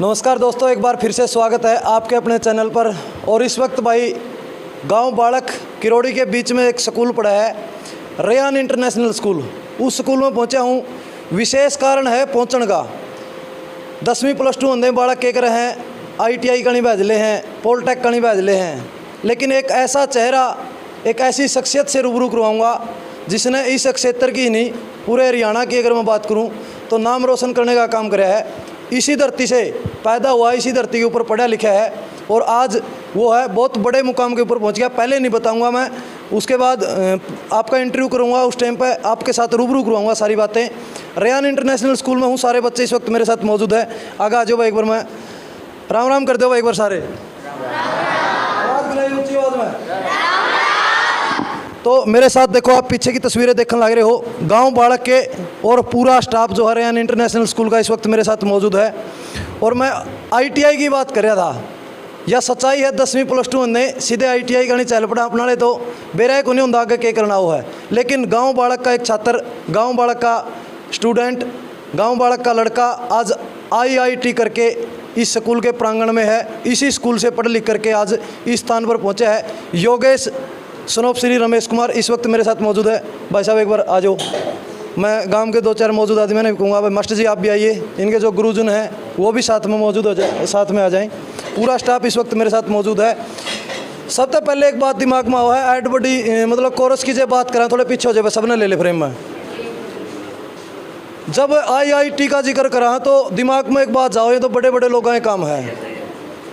नमस्कार दोस्तों, एक बार फिर से स्वागत है आपके अपने चैनल पर। और इस वक्त भाई गांव बाड़क किरोड़ी के बीच में एक स्कूल पड़ा है, रेयान इंटरनेशनल स्कूल। उस स्कूल में पहुंचा हूं। विशेष कारण है पहुंचने का। 10वीं +2 होंदे बाड़क के रहे हैं, ITI कहीं भेजले हैं, पॉलिटेक कहीं भेजले हैं, लेकिन एक ऐसा चेहरा, एक ऐसी शख्सियत से रूबरू करवाऊँगा जिसने इस क्षेत्र की नहीं पूरे हरियाणा की अगर मैं बात करूँ तो नाम रोशन करने का काम कराया है। इसी धरती से पैदा हुआ, इसी धरती के ऊपर पढ़ा लिखा है और आज वो है बहुत बड़े मुकाम के ऊपर पहुंच गया। पहले नहीं बताऊंगा मैं, उसके बाद आपका इंटरव्यू करूंगा, उस टाइम पे आपके साथ रूबरू करवाऊंगा सारी बातें। रेयान इंटरनेशनल स्कूल में हूँ, सारे बच्चे इस वक्त मेरे साथ मौजूद है। आगे आ जाओ भाई, एक बार मैं राम राम कर दो भाई एक बार सारे, आवाज़ बुलाई ऊंची आवाज़ में। तो मेरे साथ देखो, आप पीछे की तस्वीरें देखने लग रहे हो। गांव बाड़क के और पूरा स्टाफ जो है रेयान इंटरनेशनल स्कूल का इस वक्त मेरे साथ मौजूद है। और मैं ITI की बात कर रहा था, यह सच्चाई है। 10वीं +2 ने सीधे ITI का नहीं चल पड़ा अपना ले तो बेरा को नहीं होंगे आगे क्या करना वो है। लेकिन गाँव बाड़क का एक छात्र, गाँव बाड़क का स्टूडेंट, गाँव बाड़क का लड़का आज IIT करके इस स्कूल के प्रांगण में है। इसी स्कूल से पढ़ लिख करके आज इस स्थान पर पहुँचा है। योगेश सनोप श्री रमेश कुमार इस वक्त मेरे साथ मौजूद है। भाई साहब एक बार आ जाओ। मैं गांव के 2-4 मौजूद आदमी ने कहूँगा भाई मास्टर जी आप भी आइए, इनके जो गुरुजन हैं वो भी साथ में मौजूद हो जाए, साथ में आ जाएं। पूरा स्टाफ इस वक्त मेरे साथ मौजूद है। सबसे पहले एक बात दिमाग में हुआ है, ऐड बड़ी मतलब कोरस की जो बात करें, थोड़े पीछे हो जाए, सबने ले ले फ्रेम में। जब IIT का जिक्र करा तो दिमाग में एक बात जाओ, ये तो बड़े बड़े लोगों का काम है।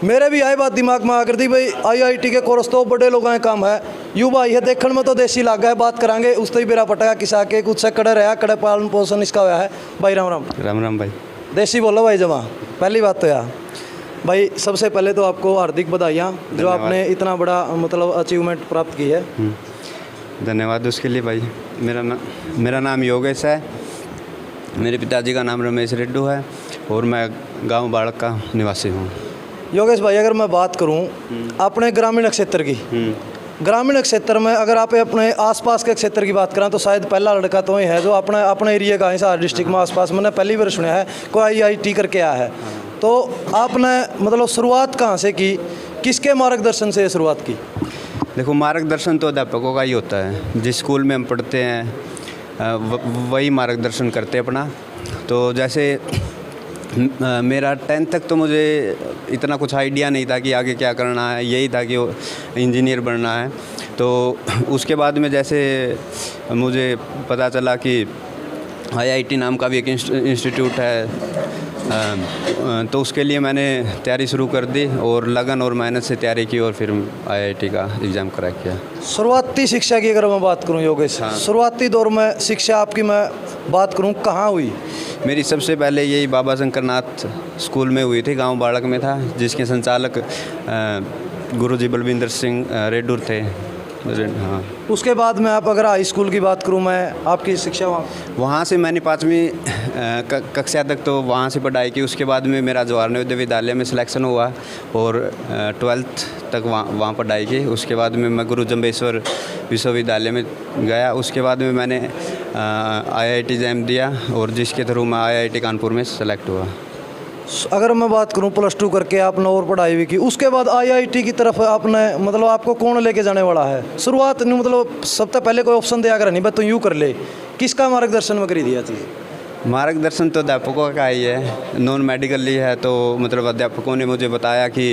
मेरे भी आई बात दिमाग में आकर दी भाई IIT के कोर्स तो बड़े लोगों का काम है। यू भाई है देखने में तो देसी लागा है, बात करांगे उस ही बेरा पटाया किसा के कुछ से कड़े रहा, कड़े पालन पोषण इसका हुआ है। भाई राम राम। राम राम भाई। देसी बोलो भाई जमा। पहली बात तो यार भाई, सबसे पहले तो आपको हार्दिक बधाइयाँ जो आपने इतना बड़ा मतलब अचीवमेंट प्राप्त की है। धन्यवाद उसके लिए भाई। मेरा नाम योगेश है, मेरे पिताजी का नाम रमेश रेड्डू है और मैं गाँव बाड़क का निवासी हूँ। योगेश भाई अगर मैं बात करूं अपने ग्रामीण क्षेत्र की, ग्रामीण क्षेत्र में अगर आप अपने आसपास के क्षेत्र की बात करें तो शायद पहला लड़का तो ही है जो अपने एरिया का हिसार डिस्ट्रिक्ट में आसपास मैंने पहली बार सुना है कोई IIT करके आया है। तो आपने मतलब शुरुआत कहाँ से की, किसके मार्गदर्शन से शुरुआत की? देखो, मार्गदर्शन तो अध्यापकों का ही होता है। जिस स्कूल में हम पढ़ते हैं वही मार्गदर्शन करते हैं अपना। तो जैसे मेरा 10th तक तो मुझे इतना कुछ आइडिया नहीं था कि आगे क्या करना है, यही था कि इंजीनियर बनना है। तो उसके बाद में जैसे मुझे पता चला कि IIT नाम का भी एक इंस्टीट्यूट है, तो उसके लिए मैंने तैयारी शुरू कर दी और लगन और मेहनत से तैयारी की और फिर IIT का एग्ज़ाम क्रैक किया। शुरुआती शिक्षा की अगर मैं बात करूं योगेश, हाँ। शुरुआती दौर में शिक्षा आपकी मैं बात करूं कहाँ हुई? मेरी सबसे पहले यही बाबा शंकरनाथ स्कूल में हुई थी, गांव बाड़क में था, जिसके संचालक गुरुजी बलविंदर सिंह रेड्डू थे। हाँ। उसके बाद में आप अगर हाई स्कूल की बात करूं मैं, आपकी शिक्षा वहाँ से मैंने 5वीं कक्षा तक तो वहाँ से पढ़ाई की। उसके बाद में मेरा जवाहर नवोदय विद्यालय में सिलेक्शन हुआ और 12th तक वहाँ पढ़ाई की। उसके बाद में मैं गुरु जम्बेश्वर विश्वविद्यालय में गया। उसके बाद में मैंने IIT एग्ज़ाम दिया और जिसके थ्रू मैं IIT कानपुर में सेलेक्ट हुआ। अगर मैं बात करूं +2 करके आपने और पढ़ाई भी की, उसके बाद IIT की तरफ आपने मतलब आपको कौन लेके जाने वाला है? शुरुआत नहीं मतलब सबसे पहले कोई ऑप्शन दिया कर नहीं बस तो यूँ कर ले, किसका मार्गदर्शन में करी दिया चीज़? मार्गदर्शन तो अध्यापकों का ही है, नॉन मेडिकल ही है। तो मतलब अध्यापकों ने मुझे बताया कि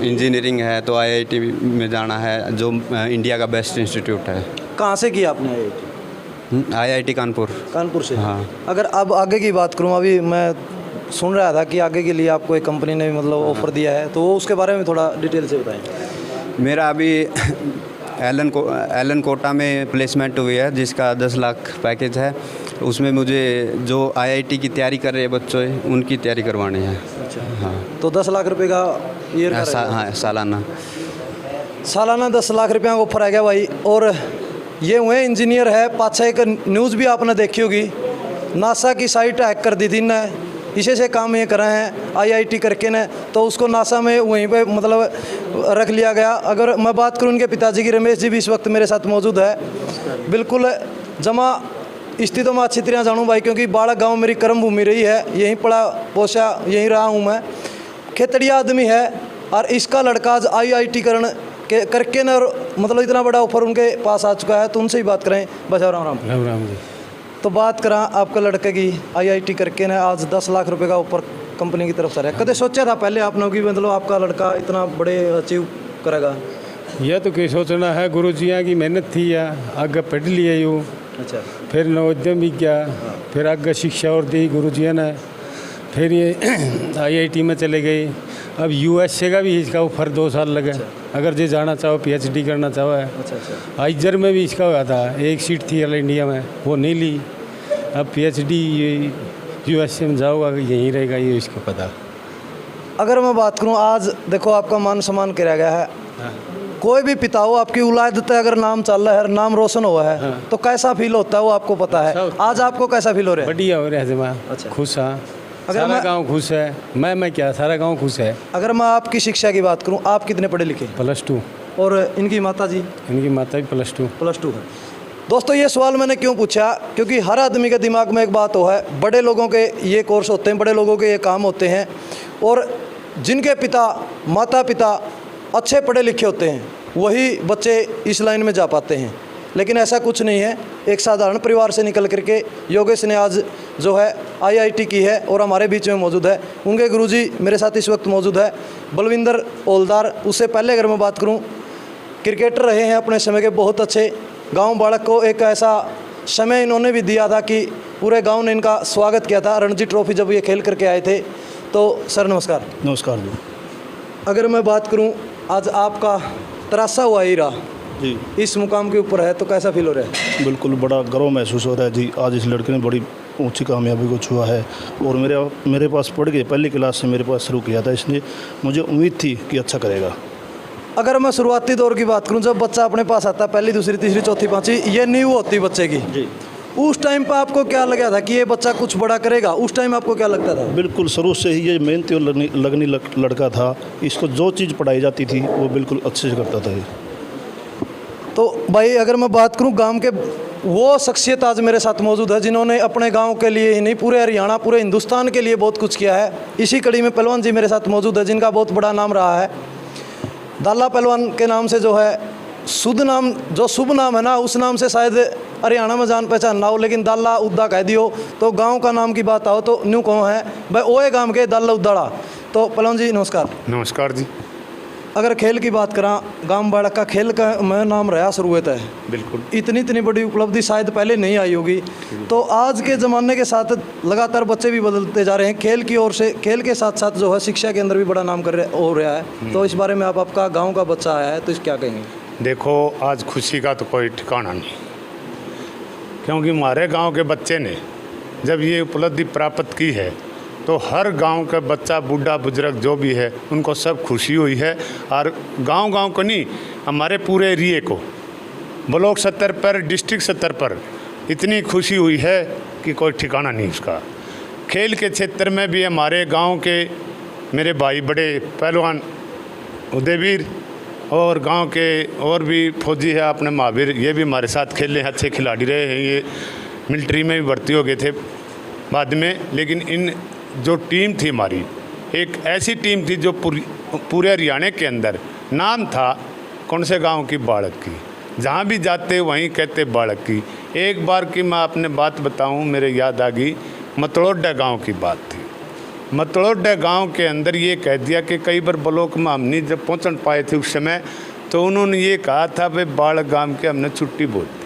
इंजीनियरिंग है तो IIT में जाना है, जो इंडिया का बेस्ट इंस्टीट्यूट है। कहाँ से किया आपने IIT? IIT कानपुर से। हाँ। अगर अब आगे की बात करूँ, अभी मैं सुन रहा था कि आगे के लिए आपको एक कंपनी ने मतलब ऑफ़र दिया है, तो उसके बारे में थोड़ा डिटेल से बताएं। मेरा अभी एलन कोटा में प्लेसमेंट हुई है, जिसका 10 लाख पैकेज है। उसमें मुझे जो IIT की तैयारी कर रहे हैं बच्चों, उनकी तैयारी करवानी है। अच्छा। हाँ। तो 10 लाख रुपये का ईयर का हाँ, सालाना 10 लाख रुपये का ऑफर आ गया भाई। और ये हुए इंजीनियर है। पाछा एक न्यूज़ भी आपने देखी होगी, नासा की साइट हैक कर दी थी ना, इसे से काम ये कर रहे हैं IIT करके ने, तो उसको नासा में वहीं पे मतलब रख लिया गया। अगर मैं बात करूं उनके पिताजी की, रमेश जी भी इस वक्त मेरे साथ मौजूद है। बिल्कुल जमा स्थिति में अच्छी तरह जानूँ भाई, क्योंकि बाड़क गांव मेरी कर्म भूमि रही है, यहीं पढ़ा पोसा यहीं रहा हूँ मैं। खेतड़िया आदमी है और इसका लड़का आज IIT करके ना, मतलब इतना बड़ा ऑफर उनके पास आ चुका है। तो उनसे ही बात करें। बस राम राम। राम राम जी। तो बात करा आपके लड़के की, IIT करके ना आज 10 लाख रुपए का ऊपर कंपनी की तरफ से है। कदे सोचा था पहले आपने कि मतलब आपका लड़का इतना बड़े अचीव करेगा? यह तो कहीं सोचना है, गुरु जी की मेहनत थी या आगे पढ़ लिया यूँ, अच्छा, फिर नवोद्यम भी किया, फिर आगे शिक्षा और दी गुरु जी ने, फिर ये IIT में चले गए। अब USA का भी इसका ऑफर 2 साल लगे। अगर जो जाना चाहो PhD करना चाहो है। अच्छा। आइजर में भी इसका हुआ था, एक सीट थी ऑल इंडिया में, वो नहीं ली। अब PhD USA में जाओगा, यहीं रहेगा, ये इसको पता। अगर मैं बात करूं, आज देखो आपका मान सम्मान किया गया है। कोई भी पिता हो, आपकी औलाद अगर नाम चल रहा है, नाम रोशन हुआ है, तो कैसा फील होता है वो आपको पता है। आज आपको कैसा फील हो रहा है? बढ़िया हो रहा है जमा। अच्छा। खुश हाँ, अगर सारा मैं- गांव खुश है। मैं क्या, सारा गांव खुश है। अगर मैं आपकी शिक्षा की बात करूं, आप कितने पढ़े लिखे? +2। और इनकी माता जी? इनकी माता भी +2। +2 है। दोस्तों ये सवाल मैंने क्यों पूछा, क्योंकि हर आदमी के दिमाग में एक बात हो है, बड़े लोगों के ये कोर्स होते हैं, बड़े लोगों के ये काम होते हैं, और जिनके पिता माता पिता अच्छे पढ़े लिखे होते हैं वही बच्चे इस लाइन में जा पाते हैं। लेकिन ऐसा कुछ नहीं है। एक साधारण परिवार से निकल करके योगेश ने आज जो है IIT की है और हमारे बीच में मौजूद है। उनके गुरुजी मेरे साथ इस वक्त मौजूद है, बलविंदर ओलदार। उससे पहले अगर मैं बात करूं, क्रिकेटर रहे हैं अपने समय के बहुत अच्छे। गांव बाड़क को एक ऐसा समय इन्होंने भी दिया था कि पूरे गांव ने इनका स्वागत किया था। रणजी ट्रॉफी जब ये खेल करके आए थे। तो सर नमस्कार। नमस्कार जी। अगर मैं बात करूं, आज आपका तरासा हुआ हीरा जी इस मुकाम के ऊपर है, तो कैसा फील हो रहा है? बिल्कुल बड़ा गर्व महसूस हो रहा है जी। आज इस लड़के ने बड़ी ऊंची कामयाबी को छुआ है और मेरे पास पढ़ के पहली क्लास से मेरे पास शुरू किया था, इसलिए मुझे उम्मीद थी कि अच्छा करेगा। अगर मैं शुरुआती दौर की बात करूं, जब बच्चा अपने पास आता है, पहली दूसरी तीसरी चौथी पाँचवीं, ये नींव होती बच्चे की जी। उस टाइम पर आपको क्या लगा था कि ये बच्चा कुछ बड़ा करेगा? उस टाइम आपको क्या लगता था? बिल्कुल शुरू से ही ये मेहनती और लगनी लड़का था। इसको जो चीज़ पढ़ाई जाती थी वो बिल्कुल अच्छे से करता था ये। तो भाई अगर मैं बात करूं, गांव के वो शख्सियत आज मेरे साथ मौजूद है जिन्होंने अपने गांव के लिए ही नहीं, पूरे हरियाणा पूरे हिंदुस्तान के लिए बहुत कुछ किया है। इसी कड़ी में पहलवान जी मेरे साथ मौजूद है जिनका बहुत बड़ा नाम रहा है। दाला पहलवान के नाम से जो है शुद्ध नाम, जो शुभ नाम है ना, उस नाम से शायद हरियाणा में जान पहचान ना हो, लेकिन दाला उद्दा कह दियो तो गांव का नाम की बात आओ तो न्यू कौन है भाई, ओए गांव के दाला उद्दाड़ा। तो पहलवान जी नमस्कार। नमस्कार जी। अगर खेल की बात करा, गांव बाड़क का खेल का मैं नाम रहा शुरुआत है। बिल्कुल। इतनी बड़ी उपलब्धि शायद पहले नहीं आई होगी। तो आज के ज़माने के साथ लगातार बच्चे भी बदलते जा रहे हैं। खेल की ओर से, खेल के साथ साथ जो है शिक्षा के अंदर भी बड़ा नाम हो रहा है। तो इस बारे में आपका गांव का बच्चा आया है, तो इस क्या कहेंगे? देखो, आज खुशी का तो कोई ठिकाना नहीं, क्योंकि हमारे गांव के बच्चे ने जब ये उपलब्धि प्राप्त की है तो हर गांव का बच्चा, बूढ़ा बुजुर्ग जो भी है, उनको सब खुशी हुई है। और गांव को नहीं, हमारे पूरे एरिए को, ब्लॉक स्तर पर, डिस्ट्रिक्ट स्तर पर इतनी खुशी हुई है कि कोई ठिकाना नहीं उसका। खेल के क्षेत्र में भी हमारे गांव के मेरे भाई बड़े पहलवान उदयवीर और गांव के और भी फौजी है अपने महावीर, ये भी हमारे साथ खेले, अच्छे खिलाड़ी रहे हैं। ये मिलिट्री में भी भर्ती हो गए थे बाद में। लेकिन इन जो टीम थी हमारी, एक ऐसी टीम थी जो पूरे हरियाणा के अंदर नाम था कौन से गांव की, बाड़क की। जहां भी जाते वहीं कहते बाड़क की। एक बार की मैं अपने बात बताऊं, मेरे याद आ गई, मतलोडा गांव की बात थी। मतलोडा गांव के अंदर ये कह दिया कि कई बार ब्लॉक में हम नहीं जब पहुँच पाए थे उस समय, तो उन्होंने ये कहा था भाई बाड़क गांव के हमने छुट्टी बोल दी।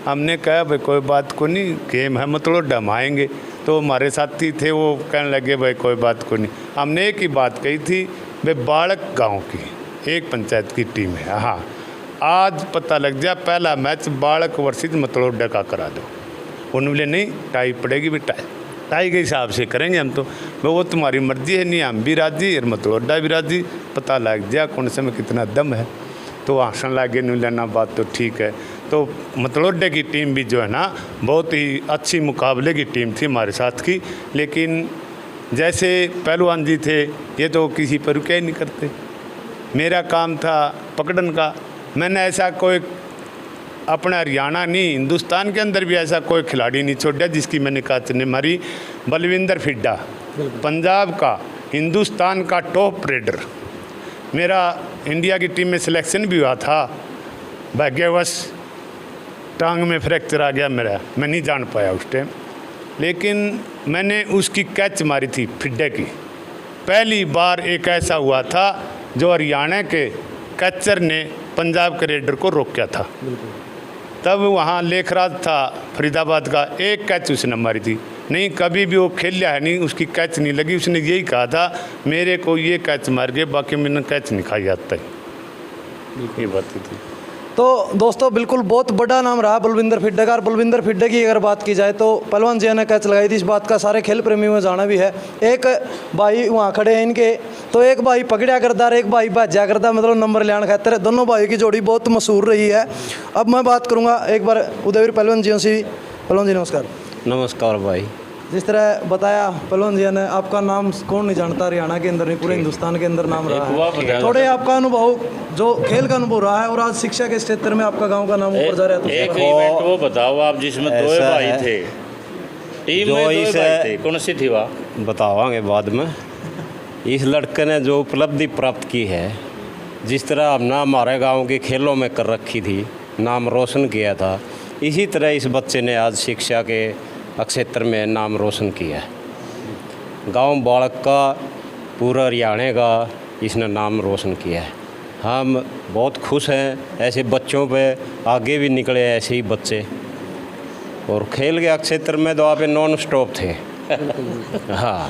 हमने कहा भाई कोई बात को नहीं, गेम है मतलोडा हम आएंगे। तो हमारे साथी थे, वो कहने लगे भाई कोई बात को नहीं। हमने एक ही बात कही थी, भाई बाड़क गांव की एक पंचायत की टीम है, हाँ आज पता लग जाए पहला मैच बाड़क वर्सेस मतलोडा का करा दो। उन्होंने बोले नहीं, टाई पड़ेगी बेटा, टाई के हिसाब से करेंगे हम। तो वो तुम्हारी मर्जी है, नहीं हम भी राजी और मतलोडा भी राजी, पता लग जाए कौन से में कितना दम है। तो हंसन लगे, नहीं लेना बात तो ठीक है। तो मतलोडे की टीम भी जो है ना, बहुत ही अच्छी मुकाबले की टीम थी हमारे साथ की। लेकिन जैसे पहलवान जी थे, ये तो किसी पर रुके ही नहीं करते। मेरा काम था पकड़न का। मैंने ऐसा कोई अपना हरियाणा नहीं, हिंदुस्तान के अंदर भी ऐसा कोई खिलाड़ी नहीं छोड़ा जिसकी मैंने कच नहीं मारी। बलविंदर फिड्डा पंजाब का, हिंदुस्तान का टॉप रेडर। मेरा इंडिया की टीम में सिलेक्शन भी हुआ था, भाग्यवश टांग में फ्रैक्चर आ गया मेरा, मैं नहीं जान पाया उस टाइम। लेकिन मैंने उसकी कैच मारी थी फिड्डे की। पहली बार एक ऐसा हुआ था जो हरियाणा के कैचर ने पंजाब के रेडर को रोका था। तब वहाँ लेखराज था फरीदाबाद का, एक कैच उसने मारी थी। नहीं कभी भी वो खेल लिया है नहीं, उसकी कैच नहीं लगी। उसने यही कहा था मेरे को ये कैच मार गए, बाकी मैंने कैच नहीं खाई आज तक, ये बात थी। तो दोस्तों बिल्कुल बहुत बड़ा नाम रहा बलविंदर फिड्डे का। और बलविंदर फिड्डे की अगर बात की जाए तो पहलवान जी ने कैच लगाई थी, इस बात का सारे खेल प्रेमियों में जाना भी है। एक भाई वहाँ खड़े हैं इनके, तो एक भाई पकड़िया करता है, एक भाई भाज्या करता, मतलब नंबर लेने खातर। दोनों भाइयों की जोड़ी बहुत मशहूर रही है। अब मैं बात करूँगा एक बार उदयवीर पहलवान जी से। पहलवान जी नमस्कार। नमस्कार भाई। जिस तरह बताया पहलवान जी ने, आपका नाम कौन नहीं जानता, हरियाणा के अंदर नहीं पूरे हिंदुस्तान के अंदर नाम रहा है। थोड़े आपका अनुभव, जो खेल का अनुभव रहा है, और आज शिक्षा के क्षेत्र में आपका गांव का नाम ऊपर जा रहा है। एक इवेंट वो बताओ आप जिसमें दो भाई थे, टीम में दो भाई थे, कौन सी थी वह बतावांगे बाद में। इस लड़के ने जो उपलब्धि प्राप्त की है, जिस तरह हमने हमारे गांव के खेलों में कर रखी थी, नाम रोशन किया था, इसी तरह इस बच्चे ने आज शिक्षा के क्षेत्र में नाम रोशन किया है। गांव बालक का, पूरा हरियाणा का इसने नाम रोशन किया है। हम बहुत खुश हैं, ऐसे बच्चों पे आगे भी निकले ऐसे ही बच्चे। और खेल के क्षेत्र में तो आप नॉन स्टॉप थे। हाँ,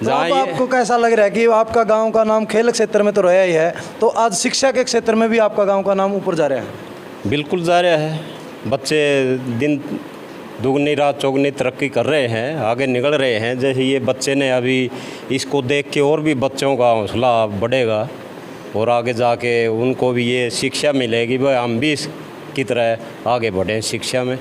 तो अब आपको कैसा लग रहा है कि आपका गांव का नाम खेल क्षेत्र में तो रहा ही है, तो आज शिक्षा के क्षेत्र में भी आपका गांव का नाम ऊपर जा रहा है? बिल्कुल जा रहा है। बच्चे दिन दुगनी रात चौगनी तरक्की कर रहे हैं, आगे निकल रहे हैं। जैसे ये बच्चे ने अभी इसको देख के और भी बच्चों का हौसला बढ़ेगा और आगे जाके उनको भी ये शिक्षा मिलेगी, भाई हम भी इसकी तरह आगे बढ़ें शिक्षा में।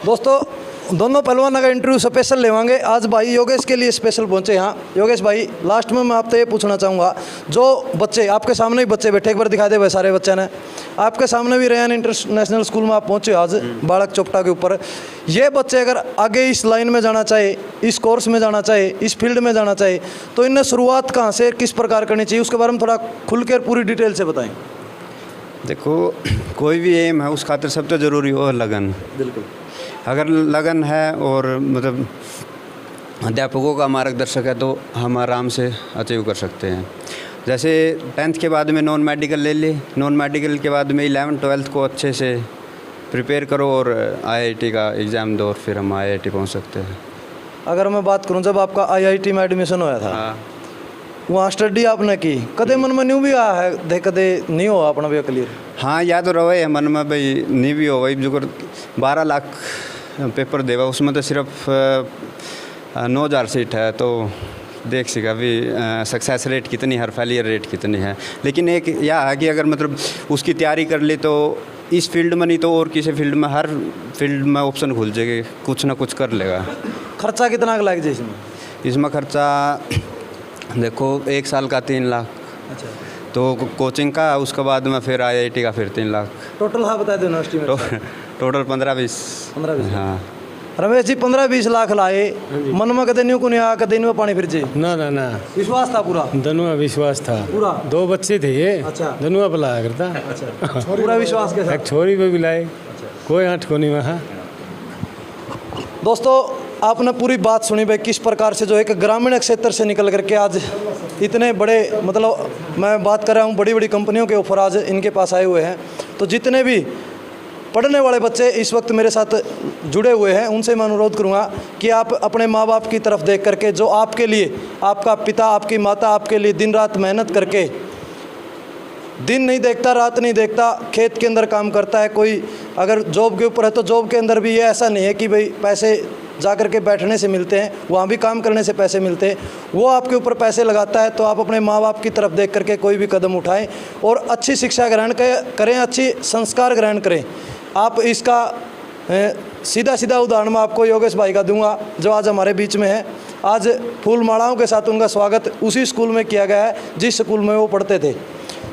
दोस्तों दोनों पहलवान का इंटरव्यू स्पेशल लेवांगे। आज भाई योगेश के लिए स्पेशल पहुंचे यहाँ। योगेश भाई, लास्ट में मैं आपसे ये पूछना चाहूँगा, जो बच्चे आपके सामने ही बच्चे बैठे, एक बार दिखा दे भाई सारे बच्चे ने, आपके सामने भी रेयान इंटरनेशनल स्कूल में आप पहुँचे आज बालक चौपटा के ऊपर। ये बच्चे अगर आगे इस लाइन में जाना चाहे, इस कोर्स में जाना चाहे, इस फील्ड में जाना चाहे, तो इन्हें शुरुआत कहाँ से किस प्रकार करनी चाहिए, उसके बारे में थोड़ा खुल कर पूरी डिटेल से बताएँ। देखो, कोई भी एम है उस खातिर सबसे ज़रूरी हो लगन। बिल्कुल, अगर लगन है और मतलब अध्यापकों का मार्गदर्शक है तो हम आराम से अचीव कर सकते हैं। जैसे 10th के बाद में नॉन मेडिकल ले ली, नॉन मेडिकल के बाद में 11th 12th को अच्छे से प्रिपेयर करो और IIT का एग्ज़ाम दो और फिर हम IIT पहुंच सकते हैं। अगर मैं बात करूं, जब आपका IIT में एडमिशन होया था, वहाँ स्टडी आपने की, कदे मन में न्यू भी आया है दे, कदे नहीं हुआ अपना भी क्लियर? हाँ, याद तो रहे है मन में भाई, नहीं भी हो भाई। जो 12 लाख पेपर देवा, उसमें तो सिर्फ 9,000 सीट है, तो देख सका भी सक्सेस रेट कितनी है, फेलियर रेट कितनी है। लेकिन एक यह है कि अगर मतलब उसकी तैयारी कर ली तो इस फील्ड में नहीं तो और किसी फील्ड में, हर फील्ड में ऑप्शन खुल जाएगी, कुछ ना कुछ कर लेगा। खर्चा कितना लग जाए इसमें? इसमें खर्चा देखो 1 साल का 3 लाख। अच्छा, तो कोचिंग का, उसके बाद में फिर IIT का फिर 3 लाख। टोटल हाँ बता दो यूनिवर्सिटी में। टोटल 15-20। हाँ, रमेश जी 15-20 लाख लाए, मन में कदे न्यू को नहीं आया, कदे न्यू पानी फिर जे? ना ना ना, विश्वास था पूरा? दोनों विश्वास था पूरा। 2 बच्चे थे ये। अच्छा। दोनों बुलाया करता। अच्छा, पूरा विश्वास के साथ। एक छोरी पे भी लाए, कोई आठ को नहीं वहाँ। दोस्तों आपने पूरी बात सुनी भाई, किस प्रकार से जो एक ग्रामीण क्षेत्र से निकल करके आज इतने बड़े, मतलब मैं बात कर रहा हूँ बड़ी बड़ी कंपनियों के ऑफर आज इनके पास आए हुए हैं। तो जितने भी पढ़ने वाले बच्चे इस वक्त मेरे साथ जुड़े हुए हैं, उनसे मैं अनुरोध करूंगा कि आप अपने माँ बाप की तरफ देख करके, जो आपके लिए, आपका पिता आपकी माता आपके लिए दिन रात मेहनत करके, दिन नहीं देखता रात नहीं देखता, खेत के अंदर काम करता है। कोई अगर जॉब के ऊपर है तो जॉब के अंदर भी ये ऐसा नहीं है कि भाई पैसे जा कर के बैठने से मिलते हैं, वहाँ भी काम करने से पैसे मिलते हैं। वो आपके ऊपर पैसे लगाता है, तो आप अपने माँ बाप की तरफ देख करके कोई भी कदम उठाएं और अच्छी शिक्षा ग्रहण करें, अच्छी संस्कार ग्रहण करें। आप इसका सीधा सीधा उदाहरण मैं आपको योगेश भाई का दूंगा, जो आज हमारे बीच में है। आज फूल मालाओं के साथ उनका स्वागत उसी स्कूल में किया गया है जिस स्कूल में वो पढ़ते थे।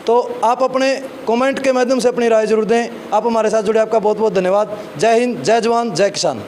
तो आप अपने कमेंट के माध्यम से अपनी राय जरूर दें। आप हमारे साथ जुड़े आपका बहुत बहुत धन्यवाद। जय हिंद, जय जवान, जय किसान।